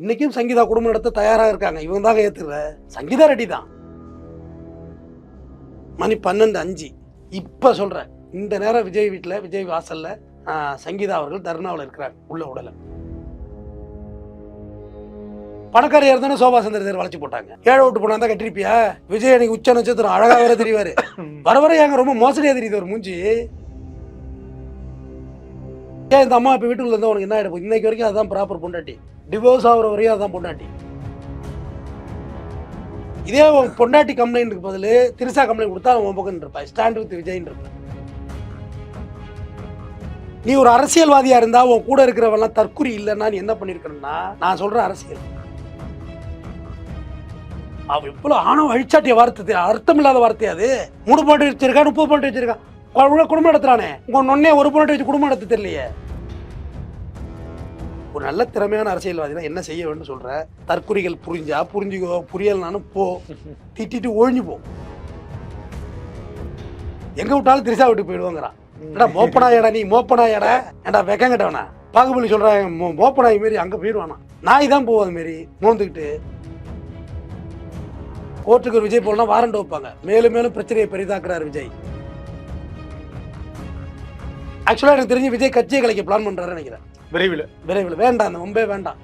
இன்னைக்கும் சங்கீதா குடும்பம் நடத்த தயாராக இருக்காங்க. இவங்க தாங்க ஏத்துற சங்கீதா ரெட்டி தான். மணி 12:05 இப்ப சொல்றேன். இந்த நேரம் விஜய் வீட்டுல, விஜய் வாசல்ல சங்கீதா அவர்கள் தர்ணாவில் இருக்கிறாங்க. உள்ள உடல பணக்காரியார் தானே சோபா சந்திர வளைச்சு போட்டாங்க. ஏழை விட்டு போனா தான் கட்டிருப்பியா? விஜய் எனக்கு உச்ச நட்சத்திரம் அழகா வேற தெரிவாரு. வர வர ஏங்க ரொம்ப மோசடியா தெரியுது ஒரு மூஞ்சி. ஏன் இந்த அம்மா இப்ப வீட்டுக்குள்ள இருந்தா உனக்கு என்ன ஆயிடும்? இன்னைக்கு வரைக்கும் அதான் ப்ராப்பர் பொண்டாட்டி. டிவோர்ஸ் ஆகிற வரையும் அதான் பொண்டாட்டி. இதே பொண்டாட்டி கம்ப்ளைண்ட்டுக்கு பதில் திரிசா கம்ப்ளைண்ட் கொடுத்தா அவன் பக்கம் இருப்பா. ஸ்டாண்ட் வித் விஜய் இருப்ப. நீ ஒரு அரசியல்வாதியா இருந்தா உன் கூட இருக்கிறவெல்லாம் தற்குறி இல்லைன்னா நீ என்ன பண்ணிருக்கணும்னா, நான் சொல்ற அரசியல் அவ இவ்வளவு ஆணவ அழிச்சாட்டிய வார்த்தை, அர்த்தம் இல்லாத வார்த்தை. அது 3 பாயிண்ட் வச்சிருக்கா, 30 பாயிண்ட் வச்சிருக்கா, குடும்பம் நடத்துறானே. உங்க நொன்னே 1 பாயிண்ட் வச்சு குடும்பம் நடத்த தெரியலையே. ஒரு நல்ல திறமையான அரசியல்வாதினா என்ன செய்ய வேண்டும் சொல்ற? தற்குறிகள் புரிஞ்சா புரிஞ்சுக்கோ, புரியலனாலும் போ, திட்டிட்டு ஒழிஞ்சு போ. எங்க விட்டாலும் திரிசா விட்டு போயிடுவாங்கிறான். ஏடா மோப்பனாயடா, நீ மோப்பனாயடா, ஏடா வெக்கங்கிட்டவனா பாகுபலி சொல்றாங்க. மோப்பனாய் மாரி அங்க போயிடுவானா? நாய் தான் போவோம். அது மாரி மோந்துக்கிட்டு கோர்ட்டுக்கு விஜய் போலாம் வாரண்ட் வைப்பாங்க. மேலும் மேலும் பிரச்சனையை பெரிதாக்குறாரு விஜய். ஆக்சுவலா எனக்கு தெரிஞ்சு விஜய் கட்சியை கலைக்க பிளான் பண்றாரு நினைக்கிறேன். விரைவில் வேண்டாம், அந்த மும்பே வேண்டாம்.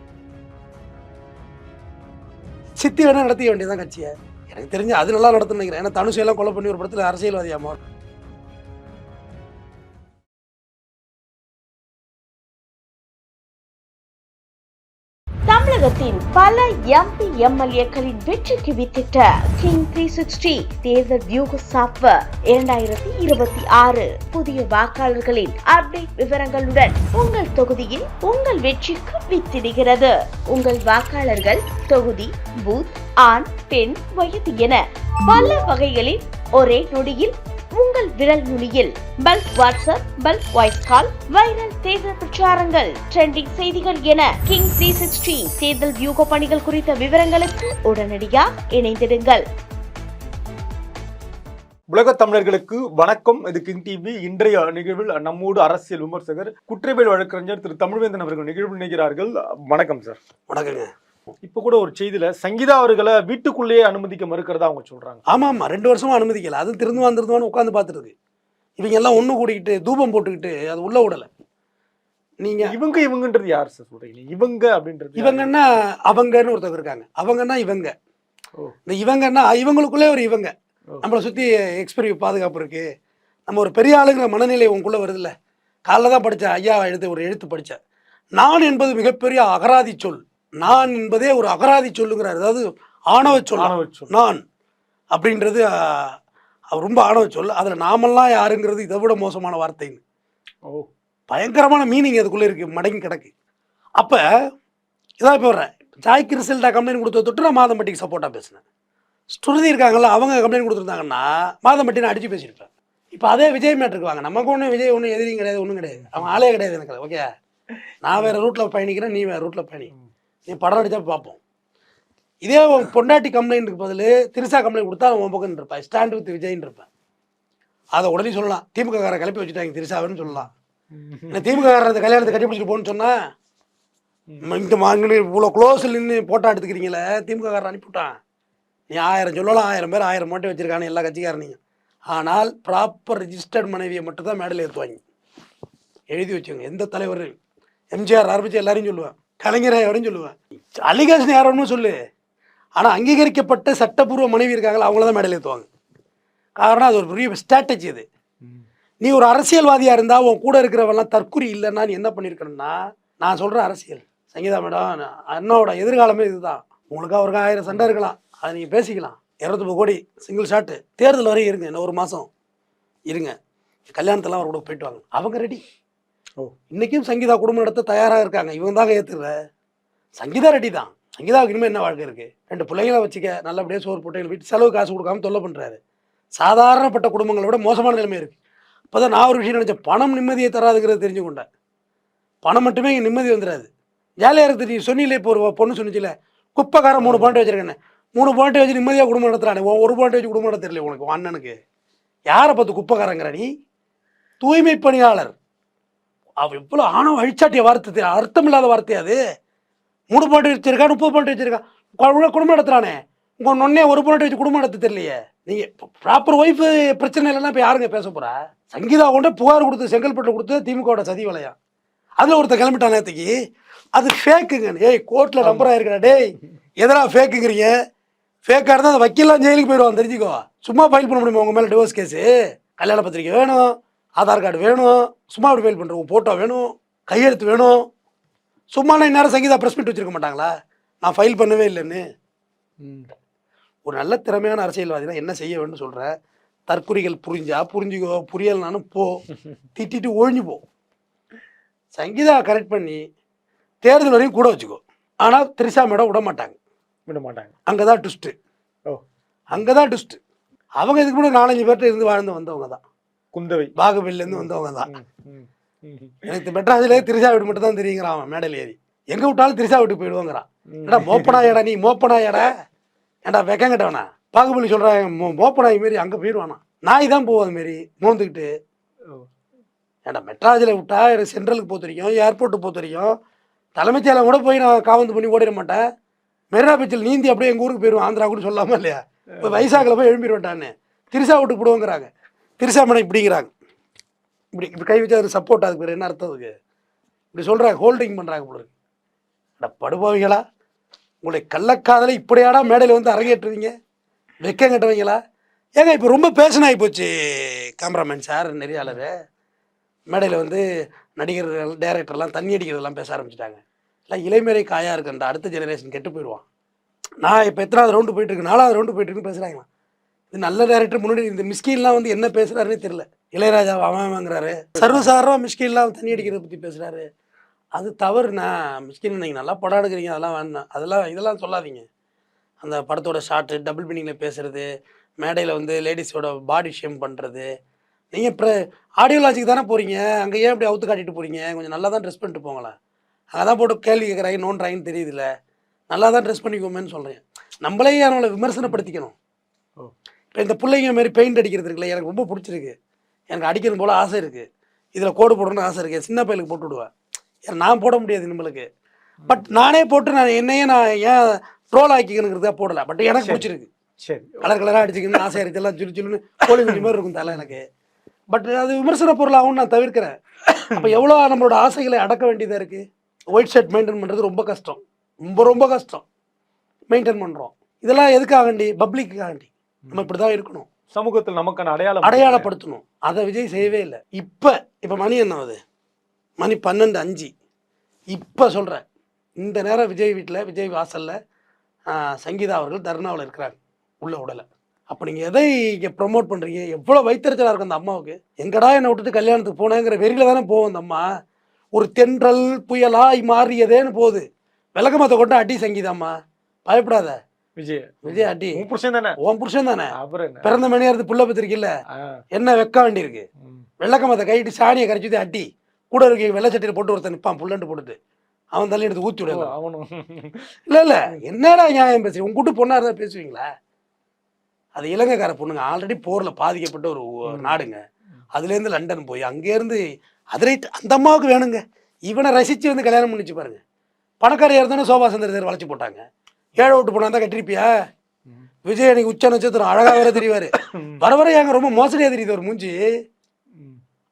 சித்தி வேணா நடத்திக்க வேண்டியதான் கட்சியை. எனக்கு தெரிஞ்சு அது நல்லா நடத்துன்னு நினைக்கிறேன். ஏன்னா தனுஷ் எல்லாம் கொலை பண்ணி ஒரு படத்துல அரசியல்வாதியாமா. தமிழகத்தின் பல எம்பி எம்எல்ஏக்களின் வெற்றிக்கு வித்திட்ட கிங் 360 தேர்தல் வியூக சாப்ட்வேர் 2026 புதிய வாக்காளர்களின் அப்டேட் விவரங்களுடன் உங்கள் தொகுதியில் உங்கள் வெற்றிக்கு வித்திடுகிறது. உங்கள் வாக்காளர்கள் தொகுதி, பூத், ஆண், பெண், வயது என பல வகைகளில் ஒரே நொடியில் உங்கள் விரல் நுனியில் bulk WhatsApp, bulk voice call, viral தேர்தல் பிரச்சாரங்கள், ட்ரெண்டிங் செய்திகள் என கிங் 360 தேர்தல் வியூக பணிகள் குறித்த விவரங்களுக்கு உடனடியாக இணைந்திடுங்கள். உலக தமிழர்களுக்கு வணக்கம். இது கிங் டிவி. இன்றைய நிகழ்வில் நம்மோடு அரசியல் விமர்சகர், குற்றவியல் வழக்கறிஞர் திரு தமிழ்வேந்தன் அவர்கள் நிகழ்வு நினைக்கிறார்கள். வணக்கம் சார். வணக்கங்க. இப்ப கூட ஒரு செய்தியில சங்கீதா அவர்களை வீட்டுக்குள்ளேயே அனுமதிக்க மறுக்கிறதா அவங்க சொல்றாங்க. ஆமா 2 வருஷமா அனுமதிக்கல. அது திருந்துவான்னு உட்காந்து பார்த்துருக்கு. இவங்க எல்லாம் ஒண்ணு கூடிக்கிட்டு தூபம் போட்டுக்கிட்டு அது உள்ள விடல. நீங்க இவங்கன்றது யார் சார் சொல்றீங்க? இவங்க அப்படின்றது இவங்கன்னா அவங்கன்னு ஒருத்தர் இருக்காங்க. அவங்கன்னா இவங்க. இந்த இவங்கன்னா இவங்களுக்குள்ளே ஒரு இவங்க. நம்மளை சுத்தி எக்ஸ்பீரியன்ஸ் பாதுகாப்பு இருக்கு. நம்ம ஒரு பெரிய ஆளுங்கிற மனநிலை உங்களுக்குள்ள வருது இல்ல. காலைல தான் படிச்ச ஐயா ஒரு எழுத்து படிச்ச. நான் என்பது மிகப்பெரிய அகராதி சொல். நான் என்பதே ஒரு அகராதி சொல்லுங்கிறார். அதாவது ஆணவ சொல். நான் அப்படின்றது ரொம்ப ஆணவ சொல். அதில் நாமெல்லாம் யாருங்கிறது இதை விட மோசமான வார்த்தைன்னு. பயங்கரமான மீனிங் அதுக்குள்ளே இருக்கு, மடங்கி கிடக்கு. அப்போ இதான் இப்போ வர்றேன். ஜாய் கிறிஸ்டல்டா கம்ப்ளைண்ட் கொடுத்த தொட்டு நான் மாதம்பட்டிக்கு சப்போர்ட்டாக பேசினேன். ஸ்ருதி இருக்காங்கல்ல, அவங்க கம்ப்ளைண்ட் கொடுத்துருந்தாங்கன்னா மாதம்பட்டி நான் அடித்து பேசியிருப்பேன். இப்போ அதே விஜய் மேட்ருக்கு வாங்க. நமக்கு ஒன்றும் விஜய் ஒன்றும் எதிரியும் கிடையாது, ஒன்றும் கிடையாது. அவன் ஆளே கிடையாது எனக்கு. ஓகே, நான் வேறு ரூட்டில் பயணிக்கிறேன், நீ வேறு ரூட்டில் பயணி. நீ படம் அடித்தா பார்ப்போம். இதே பொண்டாட்டி கம்ப்ளைண்ட்டுக்கு பதில் திரிசா கம்ப்ளைண்ட் கொடுத்தா அவன் பக்கம் இருப்பா. ஸ்டாண்ட் வித் விஜய்ன்னு இருப்பேன். அதை உடனே சொல்லலாம். திமுக காரை கிளப்பி வச்சுட்டாங்க திரிசாவுன்னு சொல்லலாம். திமுக காரத்தை கல்யாணத்தை கட்டி பிடிச்சிட்டு போகணுன்னு சொன்னால் இங்கே வாங்கினு இவ்வளோ க்ளோஸில் நின்று போட்டோ எடுத்துக்கிறீங்களே, திமுக காரன் அனுப்பிவிட்டான். நீ 1000 சொல்லலாம், 1000 பேர் 1000 மட்டும் வச்சுருக்கானு எல்லா கட்சிக்காரனையும். ஆனால் ப்ராப்பர் ரிஜிஸ்டர்ட் மனைவியை மட்டும் தான் மேடையில் ஏற்றுவாங்க. எழுதி வச்சுங்க. எந்த தலைவர், எம்ஜிஆர் ஆரம்பித்து எல்லாரையும் சொல்லுவேன், கலைஞரை அப்படின்னு சொல்லுவேன். அலிகேஷன் யாரோன்னு சொல்லு. ஆனால் அங்கீகரிக்கப்பட்ட சட்டப்பூர்வ மனைவி இருக்காங்களா, அவங்கள தான் மேடையில் ஏற்றுவாங்க. காரணம் அது ஒரு பெரிய ஸ்ட்ராட்டஜி. அது நீ ஒரு அரசியல்வாதியாக இருந்தால் உன் கூட இருக்கிறவெல்லாம் தற்குறி இல்லைன்னா நீ என்ன பண்ணியிருக்கணும்னா, நான் சொல்கிற அரசியல் சங்கீதா மேடம், அண்ணாவோட எதிர்காலமே இதுதான். உங்களுக்கு அவருக்கு 1000 சண்டை இருக்கலாம், அதை நீங்கள் பேசிக்கலாம். 230 கோடி சிங்கிள் ஷாட்டு. தேர்தல் வரையும் இருங்க, இன்னும் 1 மாதம் இருங்க. கல்யாணத்தெல்லாம் அவர் கூட போயிட்டு வாங்க. அவங்க ரெடி. இன்னைக்கும் சங்கீதா குடும்பம் நடத்த தயாராக இருக்காங்க. இவங்க தாங்க ஏற்றுற சங்கீதா ரெட்டி தான். சங்கீதாவுக்கு இனிமேல் என்ன வாழ்க்கை இருக்குது? 2 பிள்ளைங்களை வச்சுக்க, நல்லபடியாக சோறு போட்டு வீட்டு செலவு காசு கொடுக்காம தொல்லை பண்ணுறாரு. சாதாரணப்பட்ட குடும்பங்களை விட மோசமான நிலைமை இருக்குது. இப்போ தான் நான் ஒரு விஷயம் நினச்சேன். பணம் நிம்மதியை தராதுங்கிறது தெரிஞ்சு கொண்டேன். பணம் மட்டுமே இங்கே நிம்மதி வந்துடாது. ஜாலியாக இருக்குது. நீ சொன்னிலே இப்போ ஒரு பொண்ணு சொன்னிச்சில்ல, குப்பைக்காரன் 3 பாயிண்ட் வச்சுருக்கேன்னு. 3 பாயிண்ட் வச்சு நிம்மதியாக குடும்பம் நடத்துறானே, 1 பாயிண்ட் வச்சு குடும்பம் நடத்த தெரியல உனக்கு. அண்ணனுக்கு யாரை பார்த்து குப்பைக்காரங்கிற நீ? தூய்மை பணியாளர். அவ எவ்வளோ ஆணவ அழிச்சாட்டிய வார்த்தை, அர்த்தம் இல்லாத வார்த்தை. அது 3 பாட்டு வச்சிருக்கா, 30 பாட்டு வச்சிருக்கா, குடும்பம் நடத்துறானே. உங்க நொன்னே ஒரு பாட்டு வச்சு குடும்பம் நடத்த தெரியலையே. நீங்க ப்ராப்பர் ஒய்ஃபு பிரச்சனை இல்லைன்னா இப்போ யாருங்க பேச போறா? சங்கீதா கொண்டு புகார் கொடுத்து செங்கல்பட்டு கொடுத்து திமுகவோட சதி வலையம். அதில் ஒருத்தர் கிளம்பிட்டான் நேற்றுக்கு. அது ஃபேக்குங்க. ஏய் கோர்ட்டில் நம்பர் ஆயிருக்கா டேய், எதனா ஃபேக்குங்கிறீங்க? ஃபேக்காக இருந்தால் அந்த வக்கீல்லாம் ஜெயிலுக்கு போயிடுவான், தெரிஞ்சுக்கோ. சும்மா ஃபைல் பண்ண முடியுமா உங்கள் மேலே டிவோர்ஸ் கேஸு? கல்யாண பத்திரிக்கை வேணும், ஆதார் கார்டு வேணும், சும்மா அப்படி ஃபைல் பண்ணுறோம், ஃபோட்டோ வேணும், கையெழுத்து வேணும். சும்மா நான் இந்நேரம் சங்கீதா ப்ரெஸ் மீட் வச்சுருக்க மாட்டாங்களா நான் ஃபைல் பண்ணவே இல்லைன்னு? ஒரு நல்ல திறமையான அரசியல்வாதினா என்ன செய்ய வேண்டும் சொல்கிறேன். தற்குறிகள் புரிஞ்சா புரிஞ்சுக்கோ, புரியலைனாலும் போ, திட்டிட்டு ஒழிஞ்சு போ. சங்கீதா கரெக்ட் பண்ணி தேர்தல் வரையும் கூட வச்சுக்கோ. ஆனால் திரிஷா மேடம் விட மாட்டாங்க. அங்கே தான் ட்விஸ்ட்டு. அங்கே தான் ட்விஸ்ட்டு. அவங்க இதுக்கு முன்னாடி 4-5 பேர்கிட்ட இருந்து வாழ்ந்து வந்தவங்க தான். குந்தவை பாகுபலிலேருந்து வந்தவங்க தான். எனக்கு மெட்ராஸ்லேயே திரிஷா வீடு மட்டும் தான் தெரியுங்கிறான் அவன் மேடையில் ஏறி. எங்கே விட்டாலும் திரிஷா வீட்டுக்கு போயிடுவோங்கிறான். ஏடா மோப்பனாயடா நீ, மோப்பனாயடா ஏன்டா வெக்கங்கிட்டவனா? பாகுபலி சொல்கிறாங்க மோப்பனாய் மாரி அங்கே போயிடுவானா. நாய் தான் போவோம் அது மாரி மோந்துக்கிட்டு. ஏன்டா மெட்ராஸில் விட்டா எனக்கு சென்ட்ரலுக்கு போக தெரியும், ஏர்போர்ட்டுக்கு போக தெரியும், தலைமைச் செயலம் கூட போய் நான் காவந்து பண்ணி ஓடிட மாட்டேன். மெரினா பீச்சில் நீந்தி அப்படியே எங்கள் ஊருக்கு போயிடுவோம், ஆந்திரா கூட சொல்லாமல் இல்லையா? இப்போ வைசாக்கில் போய் எழும்பிடுவேன்ட்டான்னு திரிஷா வீட்டுக்கு போடுவோங்கிறாங்க. திரிஷா மேடம் இப்படிங்கிறாங்க. இப்படி கை வச்சு அது சப்போர்ட். அதுக்கு பேர் என்ன அர்த்தம்? அதுக்கு இப்படி சொல்கிறாங்க, ஹோல்டிங் பண்ணுறாங்க போல இருக்கு. அட படுபாவிங்களா, உங்களுடைய கள்ளக்காதலை இப்படியாடா மேடையில் வந்து அரங்கேற்றுவீங்க? வெக்கம் கட்டுவீங்களா? ஏங்க இப்போ ரொம்ப பேஷன் ஆகி போச்சு கேமராமேன் சார், நெறியாளர். மேடையில் வந்து நடிகர்கள் டைரக்டர்லாம் தண்ணி அடிக்கிறதெல்லாம் பேச ஆரம்பிச்சிட்டாங்க. இல்லை இளைமறை காயாக இருக்குன்ற அடுத்த ஜெனரேஷன் கெட்டு போயிடுவான். நான் இப்போ எத்தனாவது ரவுண்டு போயிட்டுருக்கு, 4வது ரவுண்டு போயிட்டுருக்குன்னு பேசுகிறாங்களா? இது நல்ல டேரக்டர் முன்னாடி இந்த மிஸ்கின்லாம் வந்து என்ன பேசுகிறாருன்னே தெரியல. இளையராஜா அவங்கிறாரு, சர்வசாதாரணமாக மிஸ்கின்லாம் தண்ணி அடிக்கிறத பற்றி பேசுகிறாரு. அது தவறுண்ணா. மிஸ்கின் நீங்கள் நல்லா படம் எடுக்கிறீங்க, அதெல்லாம் வேணாம், இதெல்லாம் சொல்லாதீங்க. அந்த படத்தோட ஷார்ட்டு டபுள் மீனிங்கில் பேசுகிறது, மேடையில் வந்து லேடிஸோட பாடி ஷேம் பண்ணுறது. நீங்கள் இப்போ ஆடியோலாஜிக்கு தானே போகிறீங்க, அங்கே ஏன் இப்படி அவுத்து காட்டிட்டு போகிறீங்க? கொஞ்சம் நல்லா தான் ட்ரெஸ் பண்ணிட்டு போங்களேன். அங்கே தான் போட்டு கேள்வி கேட்குறாங்க, நோன்றாங்கன்னு தெரியுதுல்ல. நல்லா தான் ட்ரெஸ் பண்ணிக்கோமேன்னு சொல்கிறேன். நம்மளே அவங்கள விமர்சனப்படுத்திக்கணும். இப்போ இந்த பிள்ளைங்க மாரி பெயிண்ட் அடிக்கிறது இருக்குல்ல, எனக்கு ரொம்ப பிடிச்சிருக்கு. எனக்கு அடிக்கணும் போல் ஆசை இருக்குது, இதில் கோடு போடணும்னு ஆசை இருக்குது. சின்ன பையலுக்கு போட்டு விடுவேன், ஏன்னா நான் போட முடியாது நம்மளுக்கு. பட் நானே போட்டு நான் என்னையே நான் ஏன் ட்ரோல் ஆக்கிக்கணுங்கிறதா போடலை. பட் எனக்கு பிடிச்சிருக்கு. சரி, கலர் கலராக அடிச்சிக்கணும்னு ஆசையாக இருக்குது. எல்லாம் சுருன்னு கோழி குஞ்சு மாதிரி இருக்கும் தலை எனக்கு. பட் அது விமர்சன பொருளாகவும் நான் தவிர்க்கிறேன். அப்போ எவ்வளோ நம்மளோட ஆசைகளை அடக்க வேண்டியதாக இருக்குது. ஒயிட் ஷர்ட் மெயின்டைன் பண்ணுறது ரொம்ப கஷ்டம், ரொம்ப கஷ்டம் மெயின்டைன் பண்ணுறோம். இதெல்லாம் எதுக்காகண்டி? பப்ளிக்காகண்டி. நம்ம இப்படி தான் இருக்கணும், சமூகத்தில் நமக்கான அடையாளப்படுத்தணும். அதை விஜய் செய்யவே இல்லை. இப்போ மணி என்ன ஆகுது? மணி 12:05. இப்போ சொல்கிறேன், இந்த நேரம் விஜய் வீட்டில், விஜய் வாசலில் சங்கீதா அவர்கள் தர்ணாவில் இருக்கிறாங்க, உள்ள உடலை. அப்போ நீங்கள் எதை இங்கே ப்ரொமோட் பண்ணுறீங்க? எவ்வளோ வைத்தறிச்சலாக இருக்கும் அந்த அம்மாவுக்கு. எங்கடா என்னை விட்டுட்டு கல்யாணத்துக்கு போனேங்கிற வெறியில் தானே போகும் அந்த அம்மா. ஒரு தென்றல் புயலாய் மாறியதேன்னு போகுது. விளக்கமாத்த கொண்டு அடி சங்கீதாம்மா, பயப்படாத. விஜய் அடி. உன் புருஷன் தானே, பிறந்த மணியா இருந்து புள்ள பத்திரிக்கல, என்ன வைக்க வேண்டியிருக்கு? வெள்ளக்கமாத்த கைட்டு சாணியை கரைச்சி அடி. கூட இருக்க வெள்ளை சட்டியில் போட்டு ஒருத்தன் நிற்பான் புல்லண்டு போட்டுட்டு, அவன் தள்ளி எடுத்து ஊற்றி விட. இல்லை என்னடா நியாயம் பேசுறீங்க? உங்க கூட்டு பொண்ணா இருந்தால் பேசுவீங்களா? அது இலங்கைக்கார பொண்ணுங்க, ஆல்ரெடி போரில் பாதிக்கப்பட்ட ஒரு நாடுங்க. அதுலேருந்து லண்டன் போய் அங்கேருந்து அது ரைட், அந்த அம்மாவுக்கு வேணுங்க. இவனை ரசித்து வந்து கல்யாணம் பண்ணிச்சு பாருங்க. பணக்காரியாக இருந்தானே சோபா சந்திர வளைச்சி போட்டாங்க. ஏழை விட்டு போனா தான் கட்டிருப்பியா? விஜய் அன்னைக்கு உச்ச நட்சத்திரம் அழகாக வேற தெரிவாரு. வர ஏங்க ரொம்ப மோசடியாக தெரியுது ஒரு மூஞ்சி.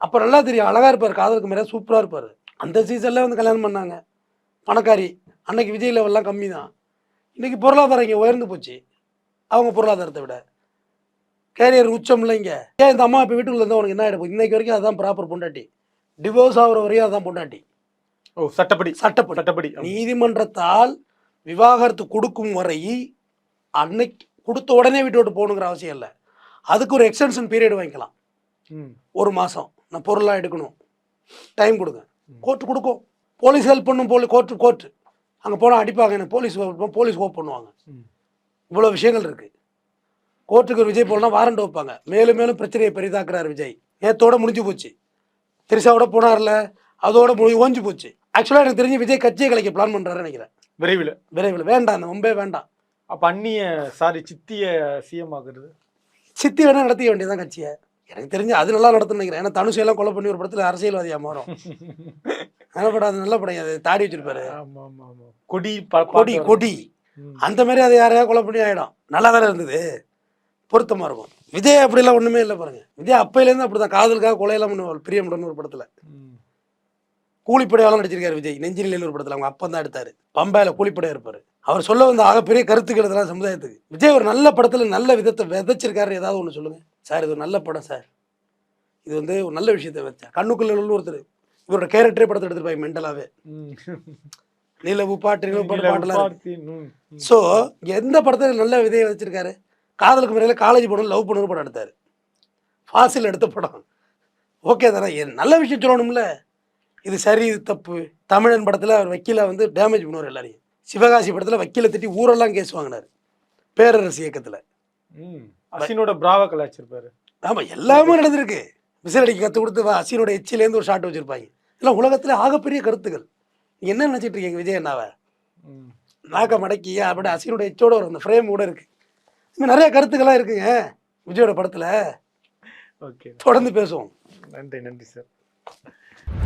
அப்போ நல்லா தெரியும், அழகாக இருப்பார், காதலுக்கு மேலே சூப்பராக இருப்பார். அந்த சீசனில் வந்து கல்யாணம் பண்ணாங்க. பணக்காரி. அன்னைக்கு விஜய் லெவல்லாம் கம்மி தான். இன்றைக்கி பொருளாதாரம் இங்கே உயர்ந்து போச்சு, அவங்க பொருளாதாரத்தை விட. கேரியர் உச்சம் இல்லைங்க. ஏன் இந்த அம்மா இப்போ வீட்டுக்குள்ள இருந்தால் உனக்கு என்ன ஆகிடும்? இன்னைக்கு வரைக்கும் அதுதான் ப்ராப்பர் பொண்டாட்டி. டிவோர்ஸ் ஆகிற வரையும் அதுதான் பொண்டாட்டி. சட்டப்படி நீதிமன்றத்தால் விவாகரத்து கொடுக்கும் வரை அன்னைக்கு கொடுத்த உடனே வீட்டு விட்டு போகணுங்கிற அவசியம் இல்லை. அதுக்கு ஒரு எக்ஸ்டென்ஷன் பீரியட் வாங்கிக்கலாம். 1 மாதம் நான் பொருளாக எடுக்கணும், டைம் கொடுங்க. கோர்ட்டு கொடுக்கும், போலீஸ் ஹெல்ப் பண்ணும். கோர்ட்டு அங்கே போனால் அடிப்பாங்க, எனக்கு போலீஸ் ஹோப் பண்ணுவாங்க. இவ்வளோ விஷயங்கள் இருக்குது. கோர்ட்டுக்கு விஜய் போனால் வாரண்ட் வைப்பாங்க. மேலும் மேலும் பிரச்சனையை பெரிதாக்குறாரு விஜய். நேற்றோட முடிஞ்சு போச்சு. திரிஷாவோட போனார்ல, அதோட ஓஞ்சி போச்சு. ஆக்சுவலாக எனக்கு தெரிஞ்சு விஜய் கட்சியை கலைக்க பிளான் பண்ணுறாருன்னு நினைக்கிறேன். விரைவில் வேண்டாம், அந்த மும்பே வேண்டாம். அப்போ சித்தியை சிஎம் ஆகுறது, சித்தி வேணால் நடத்திக்க வேண்டியதான் கட்சியை. எனக்கு தெரிஞ்சு அது நல்லா நடத்துன்னு நினைக்கிறேன். ஏன்னா தனுஷ் எல்லாம் கொலை பண்ணி ஒரு படத்தில் அரசியல்வாதியா மாறும். நல்ல படம், அது நல்ல படம். அது தாடி வச்சிருப்பாரு, கொடி கொடி கொடி அந்த மாதிரி அதை யாரையா கொலை பண்ணி ஆகிடும். நல்லா தானே இருந்தது, பொருத்தமாக இருக்கும். விஜய் அப்படிலாம் ஒன்றுமே இல்லை பாருங்க. விஜய் அப்பையிலேருந்து அப்படி தான், காதலுக்காக கொலையெல்லாம் பண்ணுவாள். பிரியமுடன் ஒரு படத்தில் கூலிப்படையாலும் நடிச்சிருக்காரு விஜய். நெஞ்சினில் ஒரு படத்தில் அவங்க அப்பா தான் எடுத்தார். பம்பாயில் கூலிப்படையாக இருப்பார். அவர் சொல்ல வந்த ஆகப்பெரிய கருத்துக்கள் இதெல்லாம் சமுதாயத்துக்கு. விஜய் ஒரு நல்ல படத்தில் நல்ல விதத்தை விதைச்சிருக்காரு. ஏதாவது ஒன்று சொல்லுங்கள் சார், இது ஒரு நல்ல படம் சார், இது வந்து ஒரு நல்ல விஷயத்தை வச்சா. கண்ணுக்குள்ள ஒருத்தர் இவரோட கேரக்டரே படத்தை எடுத்துருப்பாங்க மென்டலாகவே. நிலவு பாட்டு பாட்டுலாம். ஸோ எந்த படத்தில் நல்ல விதையை வச்சிருக்காரு? காதலுக்கு முறையில் காலேஜ் படம், லவ் பண்ணு படம் எடுத்தார். ஃபாசில் எடுத்த படம் ஓகே தானே, நல்ல விஷயம் சொல்லணும்ல. இது சரி இது தப்பு. தமிழன் படத்தில் அவர் வக்கீலை வந்து டேமேஜ் பண்ணுவார் எல்லாரையும். சிவகாசி படத்தில் வக்கீலை திட்டி ஊரெல்லாம் கேஸ் வாங்கினார் பேரரசு இயக்கத்தில். அசினோட பிராவா கலாச்சிருப்பாரு. ஆமாம், எல்லாமே நடந்திருக்கு. விசிலடிக்கு கற்றுக் கொடுத்து அசினோட எச்சிலேருந்து ஒரு ஷாட் வச்சுருப்பாங்க. எல்லாம் உலகத்தில் ஆகப்பெரிய கருத்துக்கள். நீங்கள் என்ன நினச்சிட்டு இருக்கீங்க விஜய் அண்ணாவை? நாக்க மடக்கி அப்படி அசினோட எச்சோட ஒரு அந்த ஃப்ரேம் கூட இருக்குது. இன்னும் நிறைய கருத்துக்கள்லாம் இருக்குங்க விஜயோட படத்தில். ஓகே, தொடர்ந்து பேசுவோம். நன்றி சார்.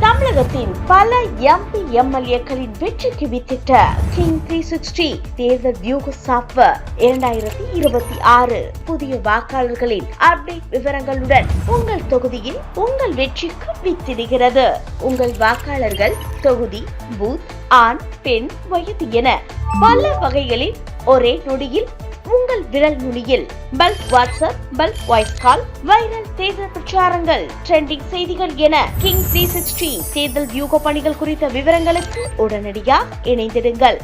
தமிழகத்தின் பல எம்பி எம்எல்ஏக்களின் வெற்றிக்கு வித்திட்ட கிங் 360 தேர்தல் வியூக சாப்ட்வேர் 2026 புதிய வாக்காளர்களின் அப்டேட் விவரங்களுடன் உங்கள் தொகுதியில் உங்கள் வெற்றிக்கு வித்திடுகிறது. உங்கள் வாக்காளர்கள் தொகுதி, பூத், ஆண், பெண், வயது என பல வகைகளில் ஒரே நொடியில் உங்கள் விரல் நுனியில். Bulk WhatsApp, bulk voice call, viral தேர்தல் பிரச்சாரங்கள், ட்ரெண்டிங் செய்திகள் என கிங் 360 தேர்தல் வியூக பணிகள் குறித்த விவரங்களுக்கு உடனடியாக இணைந்திடுங்கள்.